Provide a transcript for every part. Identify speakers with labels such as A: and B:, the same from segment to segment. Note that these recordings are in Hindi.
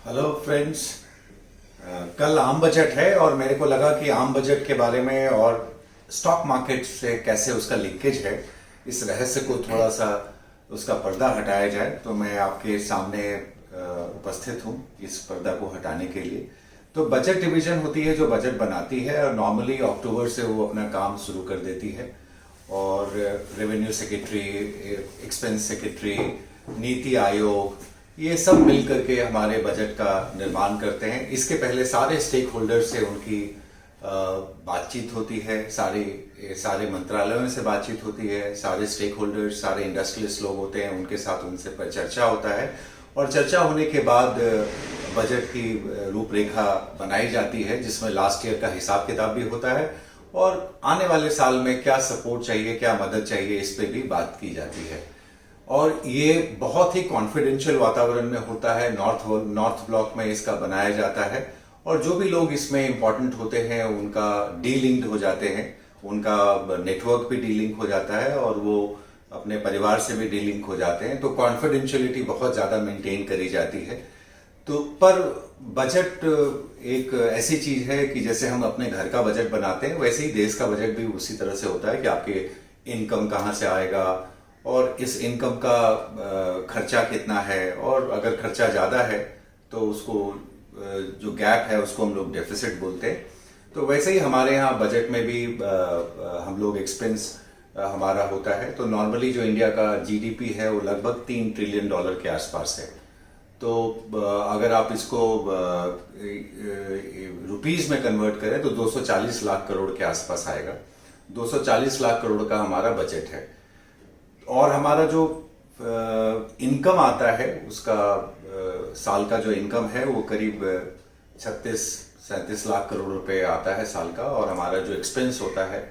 A: Hello friends. कल आम बजट है और मेरे को लगा कि आम बजट के बारे में और स्टॉक मार्केट से कैसे उसका लिंकेज है, इस रहस्य को थोड़ा सा उसका पर्दा हटाया जाए। तो मैं आपके सामने उपस्थित हूँ इस पर्दा को हटाने के लिए। तो बजट डिवीजन होती है जो बजट बनाती है और नॉर्मली अक्टूबर से वो अपना काम शुरू कर देती है। और revenue secretary, expense secretary, NITI Aayog, ये सब मिल करके हमारे बजट का निर्माण करते हैं। इसके पहले सारे स्टेक होल्डर से उनकी बातचीत होती है, सारे मंत्रालयों से बातचीत होती है, सारे स्टेक होल्डर्स, सारे इंडस्ट्रियलिस्ट लोग होते हैं, उनके साथ उनसे पर चर्चा होता है। और चर्चा होने के बाद बजट की रूपरेखा बनाई जाती है, जिसमें लास्ट ईयर का हिसाब किताब भी होता है और आने वाले साल में क्या सपोर्ट चाहिए, क्या मदद चाहिए, इस पे भी बात की जाती है। और ये बहुत ही कॉन्फिडेंशियल वातावरण में होता है। नॉर्थ ब्लॉक में इसका बनाया जाता है और जो भी लोग इसमें इंपॉर्टेंट होते हैं उनका डीलिंक्ड हो जाते हैं, उनका नेटवर्क भी डीलिंक हो जाता है और वो अपने परिवार से भी डीलिंक हो जाते हैं। तो कॉन्फिडेंशियलिटी बहुत ज़्यादा मेंटेन करी जाती है। तो पर बजट एक ऐसी चीज है कि जैसे हम अपने घर का बजट बनाते हैं, वैसे ही देश का बजट भी उसी तरह से होता है कि आपके इनकम कहाँ से आएगा और इस इनकम का खर्चा कितना है। और अगर खर्चा ज़्यादा है तो उसको जो गैप है उसको हम लोग डेफिसिट बोलते हैं। तो वैसे ही हमारे यहाँ बजट में भी हम लोग एक्सपेंस हमारा होता है। तो नॉर्मली जो इंडिया का जीडीपी है वो लगभग $3 ट्रिलियन के आसपास है। तो अगर आप इसको रुपीज में कन्वर्ट करें तो 240 लाख करोड़ के आसपास आएगा। 240 लाख करोड़ का हमारा बजट है। और हमारा जो इनकम आता है उसका साल का जो इनकम है वो करीब 36-37 लाख करोड़ रुपए आता है साल का। और हमारा जो एक्सपेंस होता है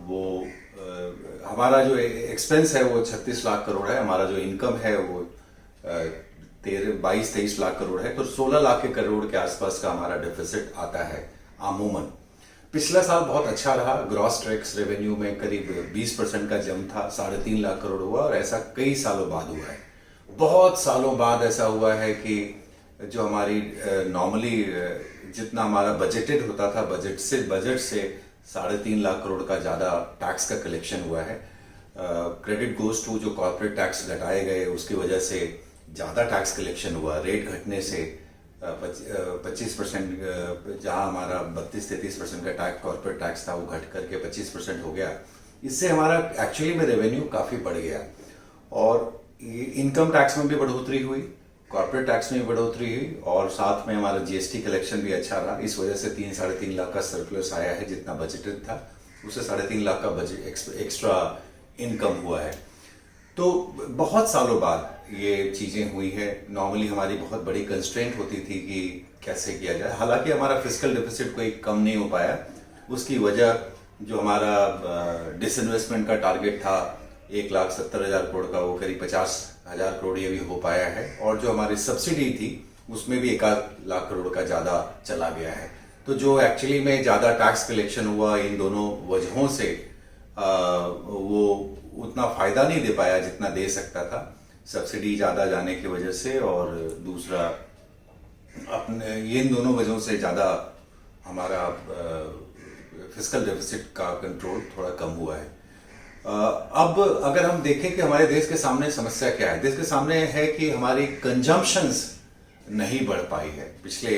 A: वो हमारा जो एक्सपेंस है वो 36 लाख करोड़ है। हमारा जो इनकम है वो 22-23 लाख करोड़ है। तो 16 लाख के करोड़ के आसपास का हमारा डेफिसिट आता है अमूमन। पिछला साल बहुत अच्छा रहा। ग्रॉस टैक्स रेवेन्यू में करीब 20% का जम था, 3.5 लाख करोड़ हुआ। और ऐसा कई सालों बाद हुआ है, बहुत सालों बाद ऐसा हुआ है कि जो हमारी नॉर्मली जितना हमारा बजटेड होता था, बजट से 3.5 लाख करोड़ का ज़्यादा टैक्स का कलेक्शन हुआ है। क्रेडिट गोज टू जो कॉर्पोरेट टैक्स घटाए गए उसकी वजह से ज़्यादा टैक्स कलेक्शन हुआ। रेट घटने से 25%, जहाँ हमारा 32-33% का टैक्स कॉर्पोरेट टैक्स था वो घट करके 25% हो गया। इससे हमारा एक्चुअली में रेवेन्यू काफ़ी बढ़ गया। और इनकम टैक्स में भी बढ़ोतरी हुई, कॉर्पोरेट टैक्स में भी बढ़ोतरी हुई और साथ में हमारा जीएसटी कलेक्शन भी अच्छा रहा। इस वजह से 3-3.5 लाख का सरप्लस आया है। जितना बजटेड था उससे 3.5 लाख का बजट एक्स्ट्रा इनकम हुआ है। तो बहुत सालों बाद ये चीज़ें हुई है। नॉर्मली हमारी बहुत बड़ी कंस्ट्रेंट होती थी कि कैसे किया जाए। हालांकि हमारा फिस्कल डेफिसिट कोई कम नहीं हो पाया। उसकी वजह जो हमारा डिसइन्वेस्टमेंट का टारगेट था 1,70,000 करोड़ का, वो करीब 50,000 करोड़ ये भी हो पाया है। और जो हमारी सब्सिडी थी उसमें भी 1,00,000 करोड़ का ज़्यादा चला गया है। तो जो एक्चुअली में ज़्यादा टैक्स कलेक्शन हुआ इन दोनों वजहों से वो उतना फायदा नहीं दे पाया जितना दे सकता था, सब्सिडी ज़्यादा जाने की वजह से। और दूसरा अपने इन दोनों वजहों से ज़्यादा हमारा फिस्कल डेफिसिट का कंट्रोल थोड़ा कम हुआ है। अब अगर हम देखें कि हमारे देश के सामने समस्या क्या है, देश के सामने है कि हमारी कंजम्पशंस नहीं बढ़ पाई है। पिछले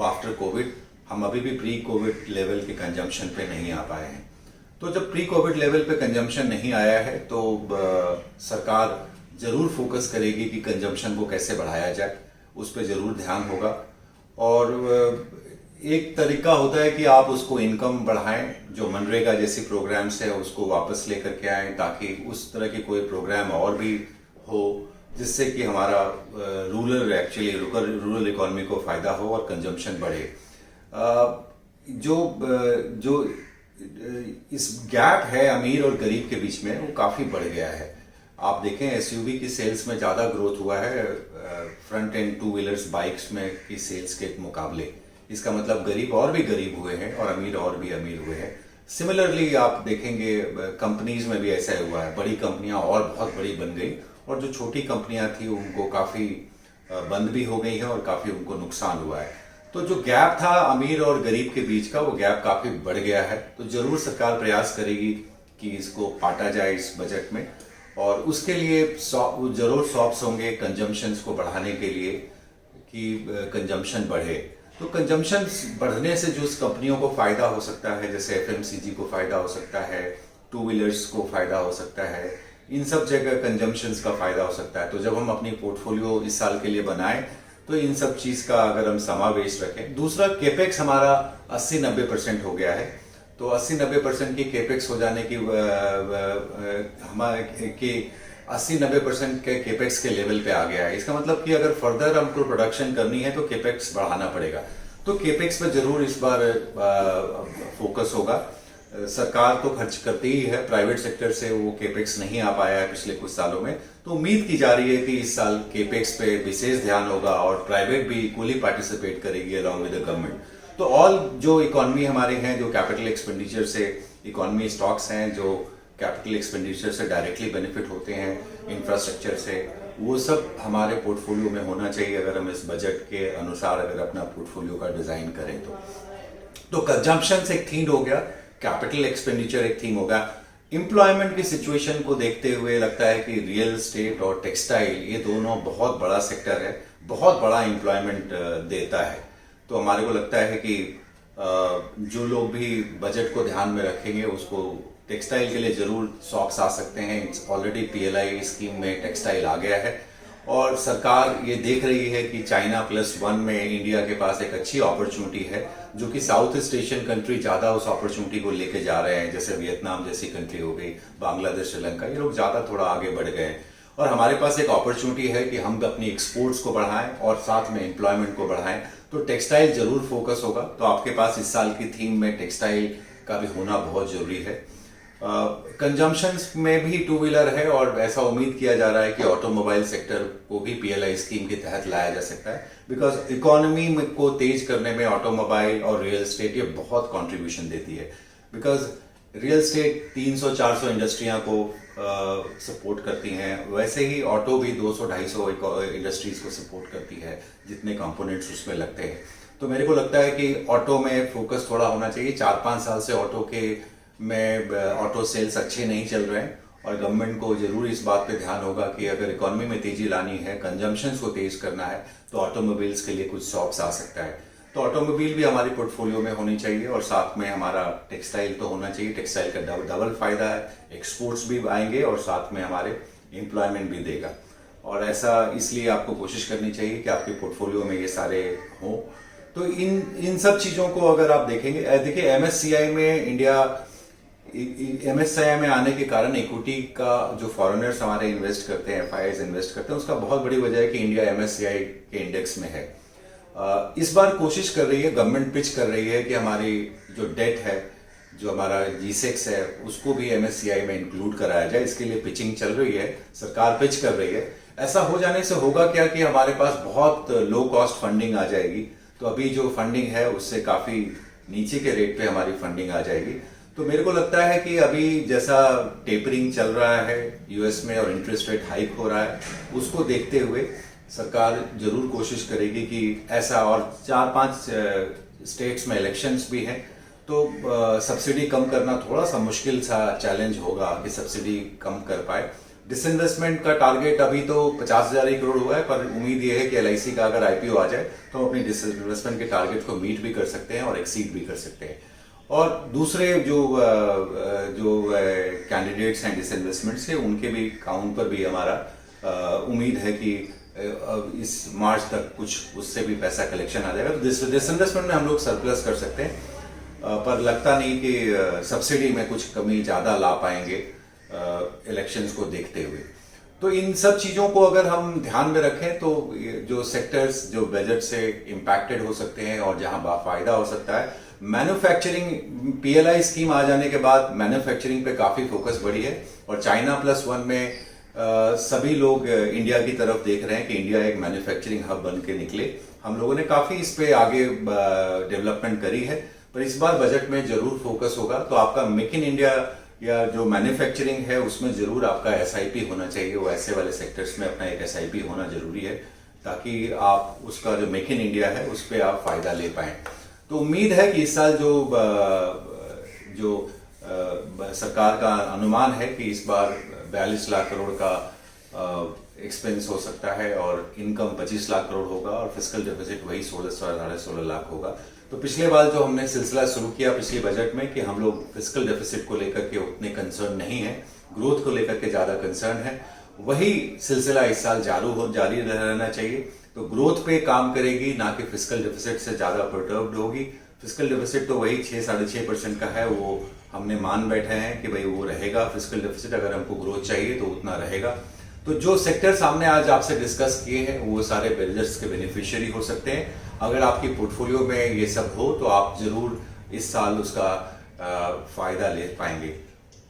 A: आफ्टर कोविड हम अभी भी प्री कोविड लेवल के कंजम्पशन पे नहीं आ पाए हैं। तो जब प्री कोविड लेवल पे कंजम्पशन नहीं आया है तो सरकार जरूर फोकस करेगी कि कंजम्पशन को कैसे बढ़ाया जाए, उस पर जरूर ध्यान होगा। और एक तरीका होता है कि आप उसको इनकम बढ़ाएं, जो मनरेगा जैसी प्रोग्राम्स है उसको वापस लेकर के आएं, ताकि उस तरह के कोई प्रोग्राम और भी हो जिससे कि हमारा रूरल इकोनॉमी को फायदा हो और कंजम्पशन बढ़े। जो इस गैप है अमीर और गरीब के बीच में, वो काफी बढ़ गया है। आप देखें एसयूवी की सेल्स में ज्यादा ग्रोथ हुआ है front end two wheelers bikes में की सेल्स के मुकाबले। इसका मतलब गरीब और भी गरीब हुए हैं और अमीर और भी अमीर हुए हैं। सिमिलरली आप देखेंगे कंपनीज में भी ऐसा हुआ है, बड़ी कंपनियां और बहुत बड़ी बन गई और जो छोटी कंपनियां थी उनको काफी बंद भी हो गई है और काफी उनको नुकसान हुआ है। तो जो गैप था अमीर और गरीब के बीच का, वो गैप काफी बढ़ गया है। तो जरूर सरकार प्रयास करेगी कि इसको पाटा जाए इस बजट में, और उसके लिए जरूर सॉप्स होंगे कंजम्पशंस को बढ़ाने के लिए कि कंजम्पशन बढ़े। तो कंजम्पशन बढ़ने से जो कंपनियों को फायदा हो सकता है, जैसे एफएमसीजी को फायदा हो सकता है, टू व्हीलर्स को फायदा हो सकता है, इन सब जगह कंजम्पशंस का फायदा हो सकता है। तो जब हम अपनी पोर्टफोलियो इस साल के लिए बनाएं तो इन सब चीज का अगर हम समावेश रखें। दूसरा, केपेक्स हमारा 80-90% हो गया है। तो 80-90% की केपेक्स हो जाने की हमारे की 80-90% के केपेक्स के लेवल पे आ गया है। इसका मतलब कि अगर फर्दर हमको प्रोडक्शन करनी है तो केपेक्स बढ़ाना पड़ेगा। तो केपेक्स पे जरूर इस बार फोकस होगा। सरकार तो खर्च करती ही है, प्राइवेट सेक्टर से वो केपेक्स नहीं आ पाया है पिछले कुछ सालों में। तो उम्मीद की जा रही है कि इस साल केपेक्स पे विशेष ध्यान होगा और प्राइवेट भी इक्वली पार्टिसिपेट करेगी अलॉन्ग विद द गवर्नमेंट। तो ऑल जो इकोनॉमी हमारे हैं, जो कैपिटल एक्सपेंडिचर से इकोनॉमी स्टॉक्स हैं, जो कैपिटल एक्सपेंडिचर से डायरेक्टली बेनिफिट होते हैं, इंफ्रास्ट्रक्चर से, वो सब हमारे पोर्टफोलियो में होना चाहिए अगर हम इस बजट के अनुसार अगर अपना पोर्टफोलियो का डिजाइन करें तो कंजम्पशन एक थीम हो गया, कैपिटल एक्सपेंडिचर एक थीम होगा। एम्प्लॉयमेंट की सिचुएशन को देखते हुए लगता है कि रियल एस्टेट और टेक्सटाइल ये दोनों बहुत बड़ा सेक्टर है, बहुत बड़ा एम्प्लॉयमेंट देता है। तो हमारे को लगता है कि जो लोग भी बजट को ध्यान में रखेंगे उसको टेक्सटाइल के लिए जरूर सॉक्स आ सकते हैं। ऑलरेडी पीएलआई स्कीम में टेक्सटाइल आ गया है और सरकार ये देख रही है कि चाइना +1 में इंडिया के पास एक अच्छी अपॉर्चुनिटी है, जो कि साउथ ईस्ट एशियन कंट्री ज्यादा उस अपॉर्चुनिटी को लेके जा रहे हैं। जैसे वियतनाम जैसी कंट्री हो गई, बांग्लादेश, श्रीलंका, ये लोग ज्यादा थोड़ा आगे बढ़ गए हैं और हमारे पास एक अपॉर्चुनिटी है कि हम अपनी एक्सपोर्ट्स को बढ़ाएं और साथ में एम्प्लॉयमेंट को बढ़ाएं। तो टेक्सटाइल जरूर फोकस होगा। तो आपके पास इस साल की थीम में टेक्सटाइल का भी होना बहुत जरूरी है। कंजम्पशंस में भी टू व्हीलर है और ऐसा उम्मीद किया जा रहा है कि ऑटोमोबाइल सेक्टर को भी पीएलआई स्कीम के तहत लाया जा सकता है, बिकॉज इकोनॉमी को तेज करने में ऑटोमोबाइल और रियल एस्टेट ये बहुत कंट्रीब्यूशन देती है। बिकॉज रियल एस्टेट 300-400 इंडस्ट्रियां को सपोर्ट करती हैं, वैसे ही ऑटो भी 200-250 इंडस्ट्रीज को सपोर्ट करती है, जितने कंपोनेंट्स उसमें लगते हैं। तो मेरे को लगता है कि ऑटो में फोकस थोड़ा होना चाहिए। 4-5 साल से ऑटो सेल्स अच्छे नहीं चल रहे हैं और गवर्नमेंट को जरूर इस बात पे ध्यान होगा कि अगर इकोनॉमी में तेजी लानी है, कंजम्पशन को तेज करना है, तो ऑटोमोबाइल्स के लिए कुछ सॉप्स आ सकता है। तो ऑटोमोबाइल भी हमारी पोर्टफोलियो में होनी चाहिए और साथ में हमारा टेक्सटाइल तो होना चाहिए। टेक्सटाइल का डबल फायदा है, एक्सपोर्ट्स भी आएंगे और साथ में हमारे एम्प्लॉयमेंट भी देगा। और ऐसा इसलिए आपको कोशिश करनी चाहिए कि आपके पोर्टफोलियो में ये सारे हों। तो इन सब चीजों को अगर आप देखेंगे, देखिए एमएससीआई में आने के कारण इक्विटी का जो फॉरेनर्स हमारे इन्वेस्ट करते हैं, एफआईआईज इन्वेस्ट करते हैं, उसका बहुत बड़ी वजह है कि इंडिया एमएससीआई के इंडेक्स में है। इस बार कोशिश कर रही है, गवर्नमेंट पिच कर रही है कि हमारी जो डेट है, जो हमारा G6 है, उसको भी एमएससीआई में इंक्लूड कराया जाए। इसके लिए पिचिंग चल रही है, सरकार पिच कर रही है। ऐसा हो जाने से होगा क्या कि हमारे पास बहुत लो कॉस्ट फंडिंग आ जाएगी। तो अभी जो फंडिंग है उससे काफी नीचे के रेट पे हमारी फंडिंग आ जाएगी। तो मेरे को लगता है कि अभी जैसा टेपरिंग चल रहा है यूएस में और इंटरेस्ट रेट हाइक हो रहा है, उसको देखते हुए सरकार जरूर कोशिश करेगी कि ऐसा, और 4-5 स्टेट्स में इलेक्शंस भी हैं, तो सब्सिडी कम करना थोड़ा सा मुश्किल सा चैलेंज होगा कि सब्सिडी कम कर पाए। डिसइन्वेस्टमेंट का टारगेट अभी तो 50,000 करोड़ हुआ है, पर उम्मीद ये है कि एलआईसी का अगर आईपीओ आ जाए तो अपनी डिसइन्वेस्टमेंट के टारगेट को मीट भी कर सकते हैं और एक्सीड भी कर सकते हैं। और दूसरे जो कैंडिडेट्स हैं डिसइन्वेस्टमेंट से, उनके भी काउंट पर भी हमारा उम्मीद है कि इस मार्च तक कुछ उससे भी पैसा कलेक्शन आ जाएगा। तो डिसइन्वेस्टमेंट में हम लोग सरप्लस कर सकते हैं, पर लगता नहीं कि सब्सिडी में कुछ कमी ज्यादा ला पाएंगे इलेक्शंस को देखते हुए। तो इन सब चीजों को अगर हम ध्यान में रखें तो जो सेक्टर्स जो बजट से इम्पैक्टेड हो सकते हैं और जहां फायदा हो सकता है, मैन्युफैक्चरिंग, पीएलआई स्कीम आ जाने के बाद मैन्युफैक्चरिंग पे काफी फोकस बढ़ी है और चाइना +1 में सभी लोग इंडिया की तरफ देख रहे हैं कि इंडिया एक मैन्युफैक्चरिंग हब बन के निकले। हम लोगों ने काफी इस पे आगे डेवलपमेंट करी है, पर इस बार बजट में जरूर फोकस होगा। तो आपका मेक इन इंडिया या जो मैन्युफैक्चरिंग है उसमें जरूर आपका एसआईपी होना चाहिए। वो ऐसे वाले सेक्टर्स में अपना एक एसआईपी होना जरूरी है ताकि आप उसका जो मेक इन इंडिया है उस पर आप फायदा ले पाएं। तो उम्मीद है कि इस साल जो सरकार का अनुमान है कि इस बार 42 लाख करोड़ का एक्सपेंस हो सकता है और इनकम 25 लाख करोड़ होगा और फिस्कल डेफिसिट वही 16 लाख होगा। तो पिछले बार जो हमने सिलसिला शुरू किया पिछले बजट में कि हम लोग फिस्कल डेफिसिट को लेकर के उतने कंसर्न नहीं है, ग्रोथ को लेकर के ज्यादा कंसर्न है, वही सिलसिला इस साल जारी रहना चाहिए। तो ग्रोथ पे काम करेगी, ना कि फिस्कल डेफिसिट से ज्यादा परटर्ब्ड होगी। फिस्कल डेफिसिट तो वही 6-6.5% का है, वो हमने मान बैठे हैं कि भाई वो रहेगा फिस्कल डेफिसिट। अगर हमको ग्रोथ चाहिए तो उतना रहेगा। तो जो सेक्टर सामने आज आपसे डिस्कस किए हैं वो सारे बिल्डर्स के बेनिफिशियरी हो सकते हैं। अगर आपकी पोर्टफोलियो में ये सब हो तो आप जरूर इस साल उसका फायदा ले पाएंगे।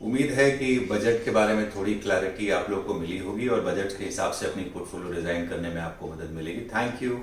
A: उम्मीद है कि बजट के बारे में थोड़ी क्लैरिटी आप लोग को मिली होगी और बजट के हिसाब से अपनी पोर्टफोलियो डिजाइन करने में आपको मदद मिलेगी। Thank you.